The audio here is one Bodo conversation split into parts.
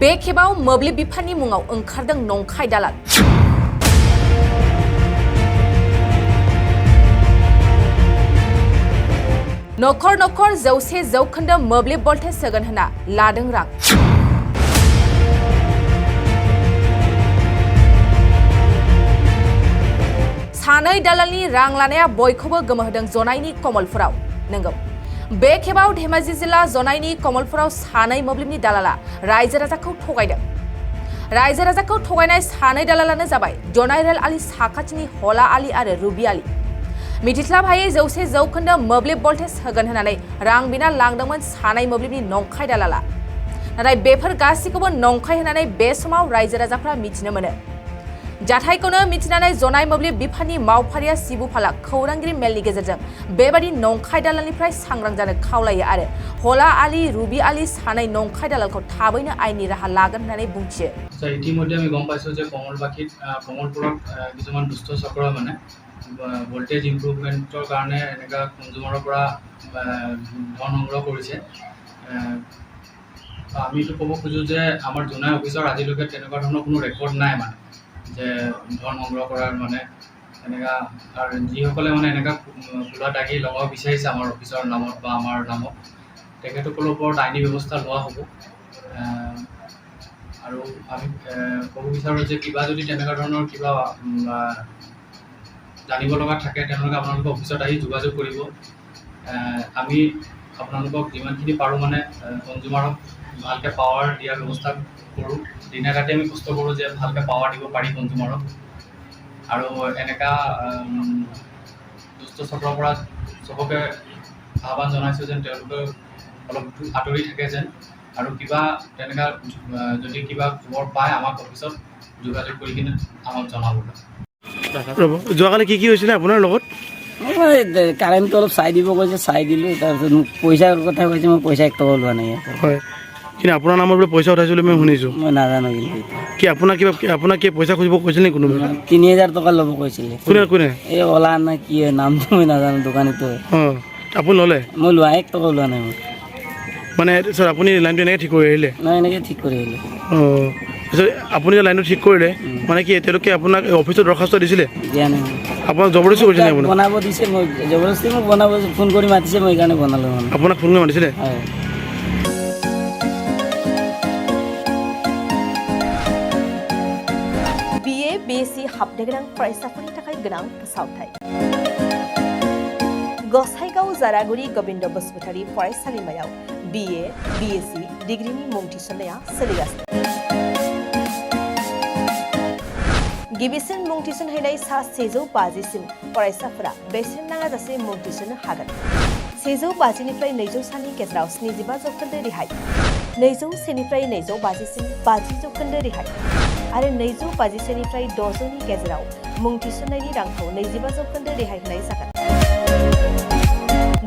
बे खेबाव मोब्लिब बिफाननि मुङाव ओंखारदों नंखाय दालाल। नखर नखर 100% मोब्लिब भल्टेज सोगोन होना लादों रां। सानै दालालनि रां लानाया बयखौबो गोमोहोदों जनाइनि कमलपुराव। नंगौ, बे खेबाव धेमाजि जिल्ला जनाइनि कमलपुराव सानै मोब्लिबनि दालाला रायजो राजाखौ थगायदों। रायजो राजाखौ थगायनाय सानै दालालानो जाबाय जनाइरेल आलि साखाथिनि हला आलि आरो रुबि आलि। मिथिस्लाबहायै 100% मोब्लिब भल्टेज होगोन होननानै रां बिना लांदोंमोन सानै मोब्लिबनि नंखाय दालाला। नाथाय बेफोर गासिखौबो नंखाय होननानै बे समाव रायजो राजाफ्रा मिथिनो मोनो। जाथायखौनो मिथिनानै जनाइ मोब्लिब बिफाननि मावफारिया शिबु फाला खौरांगिरि मेलनि गेजेरजों बेबादि नंखाय दालालनिफ्राय सांग्रां जानो खावलायो आरो हला आलि रुबि आलि सानै नंखाय दालालखौ थाबैनो आइननि राहा लागोन होननानै बुंथियो। ইতিমধ্যে আমি গম পাইছোঁ যে কমলপুৰত কিছুমান দুষ্ট চক্ৰই মানে ভোল্টেজ ইম্প্ৰুভমেণ্টৰ কাৰণে এনেকুৱা কনজিউমাৰৰ পৰা ধন সংগ্ৰহ কৰিছে। আমি এইটো ক'ব খোজোঁ যে আমাৰ জনাই অফিচৰ আজিলৈকে তেনেকুৱা ধৰণৰ কোনো ৰেকৰ্ড নাই মানে যে ধন সংগ্ৰহ কৰাৰ মানে এনেকুৱা আৰু যিসকলে মানে এনেকুৱা খোলা দাগি লগাব বিচাৰিছে আমাৰ অফিচৰ নামত বা আমাৰ নামত তেখেতসকলৰ ওপৰত আইনী ব্যৱস্থা লোৱা হ'ব। আৰু আমি ক'ব বিচাৰোঁ যে কিবা যদি তেনেকুৱা ধৰণৰ কিবা জানিব লগা থাকে তেওঁলোকে আপোনালোকৰ অফিচত আহি যোগাযোগ কৰিব। আমি আপোনালোকক যিমানখিনি পাৰোঁ মানে কনজিউমাৰক ভালকৈ পাৱাৰ দিয়াৰ ব্যৱস্থা কৰোঁ। দিনে ৰাতি আমি কষ্ট কৰোঁ যে ভালকৈ পাৱাৰ দিব পাৰি কনজিউমাৰক। আৰু এনেকুৱা দুষ্ট চক্ৰৰ পৰা চবকে আহ্বান জনাইছোঁ যেন তেওঁলোকে অলপ আঁতৰি থাকে যেন আৰু কিবা তেনেকুৱা যদি কিবা খবৰ পায় আমাক অফিচত যোগাযোগ কৰি কিনে আমাক জনাবলৈ। ৰ'ব, যোৱাকালি কি হৈছিলে আপোনাৰ লগত? কাৰেণ্টটো অলপ চাই দিব কৈছে, চাই দিলোঁ। তাৰপিছত মোক পইচাৰ কথা কৈছে, মই পইচা 1 টকা লোৱা নাই। হয়, কিন্তু আপোনাৰ নামৰ বোলে পইচা উঠাইছোঁ বুলি মই শুনিছোঁ। মই নাজানো কিন্তু কি আপোনাক কি পইচা খুজিব কৈছিল নেকি কোনোবাই? 3000 টকা ল'ব কৈছিলে। কোনে? এই অলা না কি নামটো মই নাজানো, দোকানীটো। অঁ, আপুনি ল'লে? মই লোৱা 1 টকা লোৱা নাই মই। মানে ছাৰ আপুনি লাইনটো এনেকৈ ঠিক কৰি আহিলে? নাই, এনেকৈ ঠিক কৰি আহিলে। অঁ, তাৰপিছত আপুনি যে লাইনটো ঠিক কৰিলে মানে কি তেওঁলোকে আপোনাক অফিচত দৰখাস্ত দিছিলে? দিয়া নাই। আপোনাক জবৰদস্তি কৰিছে নে? আপোনাক বনাব দিছে, মই জবৰদস্তি মোক বনাব ফোন কৰি মাতিছে, মই সেইকাৰণে বনালোঁ। মানে আপোনাক ফোন কৰি মাতিছিলে? হয়। BA BSc हाबनो गोनां फरायसाफोरनि थाखाय गोनां फोसावथाय। गसाइगाव जारागुरि गोविन्द बसुमतारी फरायसालिमायाव BA BSc डिग्रीनि मुं थिसननाया सोलिगासिनो। गिबिसिन मुं थिसनहैनाय सा 150 सिम फरायसाफोरा बेसेन नाङाजासे मुं थिसननो हागोन। 150 निफ्राय 200 सानि गेजेराव 75% रेहाय, 201 निफ्राय 250 सिम 50% रेहाय आरो 250 निफ्राय 600 नि गेजेराव मुं थिसननायनि रांखौ 25% रेहाय होनाय जागोन।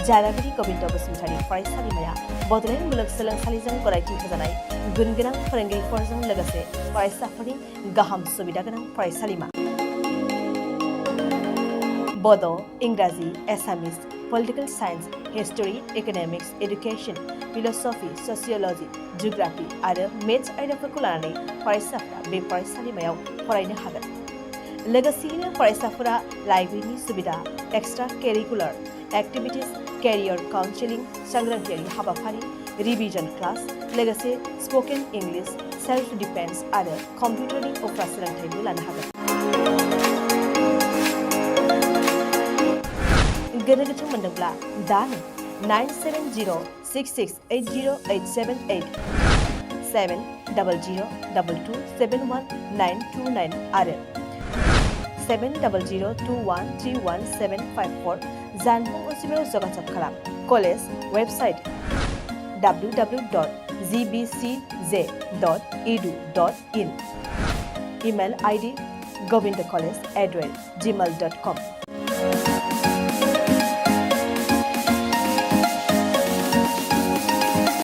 जारागुरि गोविन्द बसुमतारी फरायसालिमाया बड'लेण्ड मुलुगसोलोंसालिजों गनायथि होजानाय गुन गोनां फोरोंगिरिफोरजों लोगोसे फरायसाफोरनि गाहाम सुबिदा गोनां फरायसालिमा। बड', इंराजि, Assamese, political science, history, economics, education, philosophy, sociology, geography आरो मेथ्स आयदाफोरखौ लानानै फरायसाफोरा बे फरायसालिमायाव फरायनो हागोन। लोगोसेयैनो फरायसाफोरा लाइब्रेरिनि सुबिदा, एक्सट्रा केरिकुलार एक्टिविटीज, कैरियर काउन्सिलिं, सांग्रांथियारि हाबाफारि, रिविजन क्लास, लोगोसे स्पोकन इंग्लिश, सेल्फ डिफेन्स आरो कम्पिउटारनि उफ्रा सोलोंथायबो लानो हागोन। गोनो गोथो मोनदोंब्ला दानो 9706680878 70022271929 आरो 7002131754 जानबुं अनजिमायाव जगाजग खालाम। College website www.gbcj.edu.in, email ID govindcollege@gmail.com।